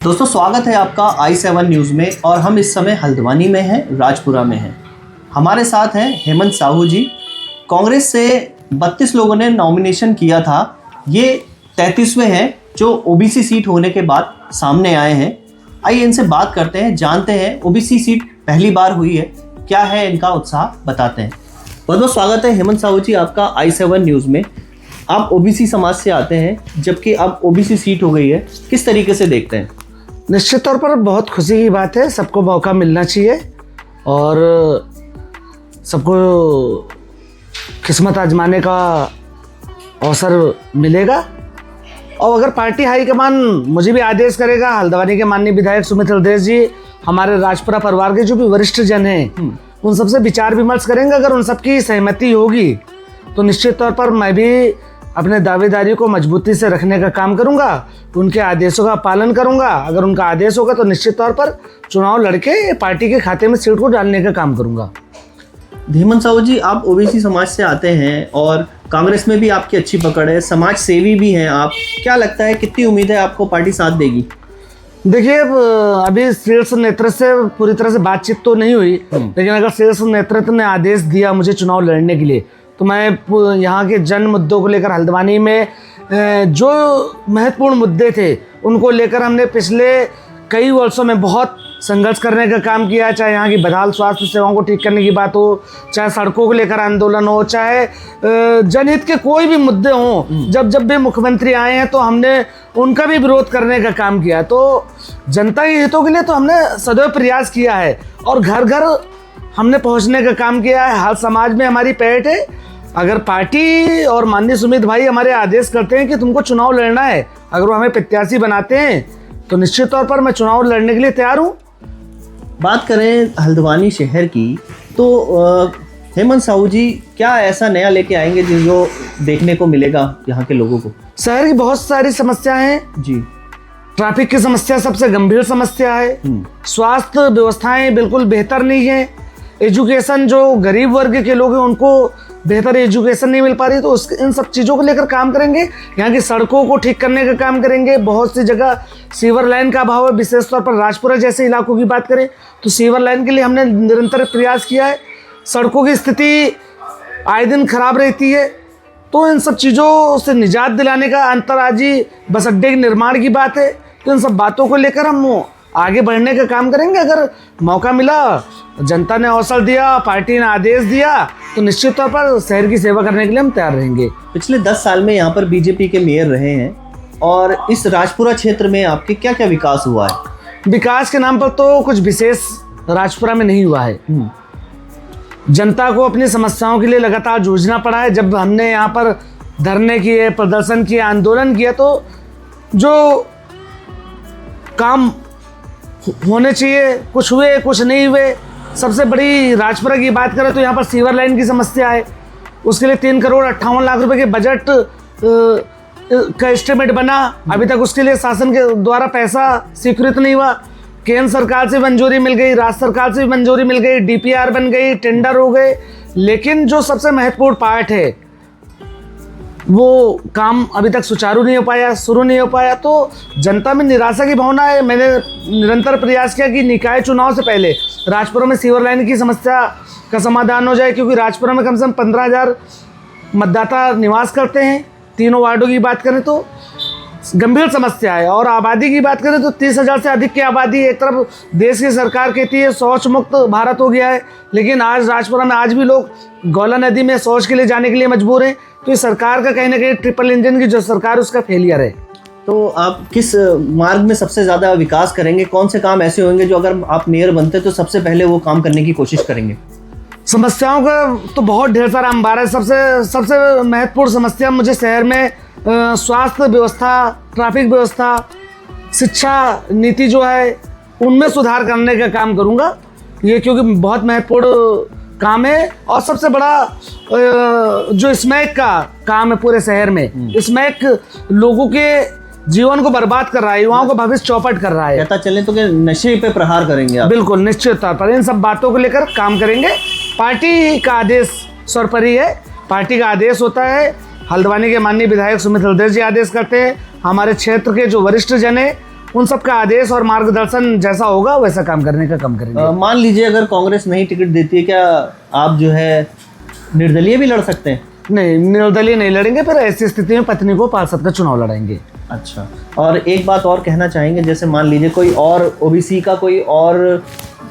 दोस्तों स्वागत है आपका i7 न्यूज़ में। और हम इस समय हल्द्वानी में हैं, राजपुरा में हैं। हमारे साथ हैं हेमंत साहू जी। कांग्रेस से 32 लोगों ने नॉमिनेशन किया था। ये 33वें हैं जो ओबीसी सीट होने के बाद सामने आए हैं। आइए इनसे बात करते हैं, जानते हैं ओबीसी सीट पहली बार हुई है, क्या है इनका उत्साह, बताते हैं। बहुत बहुत स्वागत है हेमंत साहू जी आपका i7 न्यूज़ में। आप ओबीसी समाज से आते हैं, जबकि अब ओबीसी सीट हो गई है, किस तरीके से देखते हैं? निश्चित तौर पर बहुत खुशी की बात है। सबको मौका मिलना चाहिए और सबको किस्मत आजमाने का अवसर मिलेगा। और अगर पार्टी हाईकमान मुझे भी आदेश करेगा, हल्द्वानी के माननीय विधायक सुमित हृदयेश जी हमारे राजपुरा परिवार के जो भी वरिष्ठ जन हैं उन सबसे विचार विमर्श करेंगे। अगर उन सबकी सहमति होगी तो निश्चित तौर पर मैं भी अपने दावेदारी को मजबूती से रखने का काम करूंगा, उनके आदेशों का पालन करूंगा। अगर उनका आदेश होगा तो निश्चित तौर पर चुनाव लड़के पार्टी के खाते में सीट को डालने का काम करूंगा। हेमंत साहू जी, आप ओबीसी समाज से आते हैं और कांग्रेस में भी आपकी अच्छी पकड़ है, समाज सेवी भी हैं आप। क्या लगता है, कितनी उम्मीद है आपको पार्टी साथ देगी? देखिए, अभी शीर्ष नेतृत्व से पूरी तरह से बातचीत तो नहीं हुई, लेकिन अगर शीर्ष नेतृत्व ने आदेश दिया मुझे चुनाव लड़ने के लिए तो मैं यहाँ के जन मुद्दों को लेकर, हल्द्वानी में जो महत्वपूर्ण मुद्दे थे उनको लेकर हमने पिछले कई वर्षों में बहुत संघर्ष करने का काम किया। चाहे यहाँ की बदहाल स्वास्थ्य सेवाओं को ठीक करने की बात हो, चाहे सड़कों को लेकर आंदोलन हो, चाहे जनहित के कोई भी मुद्दे हों, जब भी मुख्यमंत्री आए हैं तो हमने उनका भी विरोध करने का काम किया। तो जनता के हितों के लिए तो हमने सदैव प्रयास किया है और घर घर हमने पहुँचने का काम किया है। हर समाज में हमारी पैठ है। अगर पार्टी और माननीय सुमित भाई हमारे आदेश करते हैं कि तुमको चुनाव लड़ना है, अगर वो हमें प्रत्याशी बनाते हैं तो निश्चित तौर पर मैं चुनाव लड़ने के लिए तैयार हूँ। बात करें हल्द्वानी शहर की तो हेमंत साहू जी क्या ऐसा नया लेके आएंगे जो देखने को मिलेगा यहाँ के लोगों को? शहर की बहुत सारी समस्याएं हैं जी। ट्रैफिक की समस्या सबसे गंभीर समस्या है। स्वास्थ्य व्यवस्थाएं बिल्कुल बेहतर नहीं है। एजुकेशन, जो गरीब वर्ग के लोग हैं उनको बेहतर एजुकेशन नहीं मिल पा रही, तो इन सब चीज़ों को लेकर काम करेंगे। यहाँ की सड़कों को ठीक करने का काम करेंगे। बहुत सी जगह सीवर लाइन का अभाव है, विशेष तौर पर राजपुरा जैसे इलाकों की बात करें तो सीवर लाइन के लिए हमने निरंतर प्रयास किया है। सड़कों की स्थिति आए दिन खराब रहती है, तो इन सब चीज़ों से निजात दिलाने का, अंतर्राज्यीय बस अड्डे के निर्माण की बात है, तो इन सब बातों को लेकर हम आगे बढ़ने का काम करेंगे। अगर मौका मिला, जनता ने अवसर दिया, पार्टी ने आदेश दिया तो निश्चित तौर पर शहर की सेवा करने के लिए हम तैयार रहेंगे। पिछले 10 साल में यहाँ पर बीजेपी के मेयर रहे हैं और इस राजपुरा क्षेत्र में आपके क्या क्या विकास हुआ है? विकास के नाम पर तो कुछ विशेष राजपुरा में नहीं हुआ है। जनता को अपनी समस्याओं के लिए लगातार जूझना पड़ा है। जब हमने यहाँ पर धरने किए, प्रदर्शन किए, आंदोलन किया तो जो काम होने चाहिए कुछ हुए, कुछ नहीं हुए। सबसे बड़ी राजपुरा की बात करें तो यहाँ पर सीवर लाइन की समस्या है। उसके लिए 3,58,00,000 रुपए के बजट का एस्टिमेट बना, अभी तक उसके लिए शासन के द्वारा पैसा स्वीकृत नहीं हुआ। केंद्र सरकार से मंजूरी मिल गई, राज्य सरकार से भी मंजूरी मिल गई, डीपीआर बन गई, टेंडर हो गए, लेकिन जो सबसे महत्वपूर्ण पार्ट है वो काम अभी तक सुचारू नहीं हो पाया, शुरू नहीं हो पाया। तो जनता में निराशा की भावना है। मैंने निरंतर प्रयास किया कि निकाय चुनाव से पहले राजपुरा में सीवर लाइन की समस्या का समाधान हो जाए, क्योंकि राजपुरा में कम से कम 15,000 मतदाता निवास करते हैं। तीनों वार्डों की बात करें तो गंभीर समस्या है। और आबादी की बात करें तो 30,000 से अधिक की आबादी। एक तरफ देश की सरकार कहती है शौच मुक्त भारत हो गया है, लेकिन आज राजपुरा में आज भी लोग गौला नदी में शौच के लिए जाने के लिए मजबूर हैं। तो इस सरकार का कहीं ना कहीं ट्रिपल इंजन की जो सरकार उसका फेलियर है। तो आप किस मार्ग में सबसे ज़्यादा विकास करेंगे? कौन से काम ऐसे होंगे जो अगर आप मेयर बनते तो सबसे पहले वो काम करने की कोशिश करेंगे? समस्याओं का तो बहुत ढेर सारा अंबार है। सबसे महत्वपूर्ण समस्या मुझे शहर में स्वास्थ्य व्यवस्था, ट्रैफिक व्यवस्था, शिक्षा नीति जो है उनमें सुधार करने का काम करूँगा। ये क्योंकि बहुत महत्वपूर्ण काम है। और सबसे बड़ा जो स्मैक का काम है पूरे शहर में, स्मैक लोगों के जीवन को बर्बाद कर रहा है, युवाओं को भविष्य चौपट कर रहा है। कहता चले तो कि नशे पे प्रहार करेंगे आप? बिल्कुल, निश्चित तौर पर इन सब बातों को लेकर काम करेंगे। पार्टी का आदेश सर्वोपरि है। पार्टी का आदेश होता है, हल्द्वानी के माननीय विधायक सुमित हृदयेश जी आदेश करते हैं, हमारे क्षेत्र के जो वरिष्ठ जन है उन सब का आदेश और मार्गदर्शन जैसा होगा वैसा काम करने का काम करेंगे। मान लीजिए अगर कांग्रेस नहीं टिकट देती है, क्या आप जो है निर्दलीय भी लड़ सकते हैं? नहीं, निर्दलीय नहीं लड़ेंगे, फिर ऐसी स्थिति में पत्नी को पार्षद का चुनाव लड़ाएंगे। अच्छा, और एक बात और कहना चाहेंगे, जैसे मान लीजिए कोई और ओबीसी का कोई और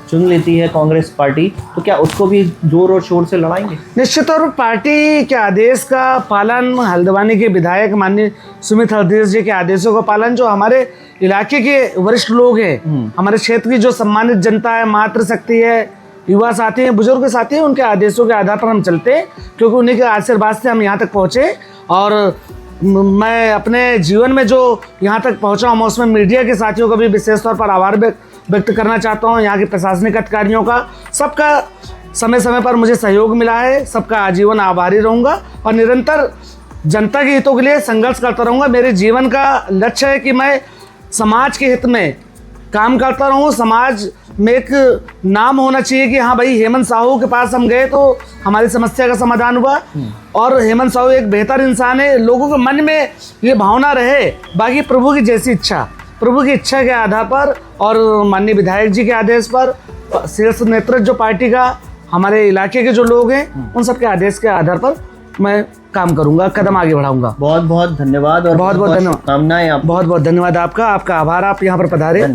चुन लेती है कांग्रेस पार्टी, तो क्या उसको भी जोर और शोर से लड़ाएंगे? निश्चित तौर पर पार्टी के आदेश का पालन, हल्द्वानी के विधायक माननीय सुमित हरदेश जी के आदेशों का पालन, जो हमारे इलाके के वरिष्ठ लोग हैं, हमारे क्षेत्र की जो सम्मानित जनता है, मातृशक्ति है, युवा साथी हैं, बुजुर्ग साथी हैं, उनके आदेशों के आधार पर हम चलते हैं, क्योंकि उन्हीं के आशीर्वाद से हम यहाँ तक पहुँचे। और मैं अपने जीवन में जो यहाँ तक पहुँचा हूँ, उसमें मीडिया के साथियों का भी विशेष तौर पर आभार व्यक्त करना चाहता हूँ, यहाँ के प्रशासनिक अधिकारियों का, सबका समय समय पर मुझे सहयोग मिला है, सबका आजीवन आभारी रहूँगा और निरंतर जनता के हितों के लिए संघर्ष करता रहूँगा। मेरे जीवन का लक्ष्य है कि मैं समाज के हित में काम करता रहूँ, समाज में एक नाम होना चाहिए कि हाँ भाई, हेमंत साहू के पास हम गए तो हमारी समस्या का समाधान हुआ, और हेमंत साहू एक बेहतर इंसान है, लोगों के मन में ये भावना रहे। बाकी प्रभु की जैसी इच्छा, प्रभु की इच्छा के आधार पर और माननीय विधायक जी के आदेश पर, शीर्ष नेतृत्व जो पार्टी का, हमारे इलाके के जो लोग हैं, उन सब के आदेश के आधार पर मैं काम करूंगा, कदम आगे बढ़ाऊंगा। बहुत बहुत धन्यवाद और बहुत बहुत धन्यवाद, शुभकामनाएं। बहुत बहुत धन्यवाद आपका, आपका आभार, आप यहाँ पर पधारे।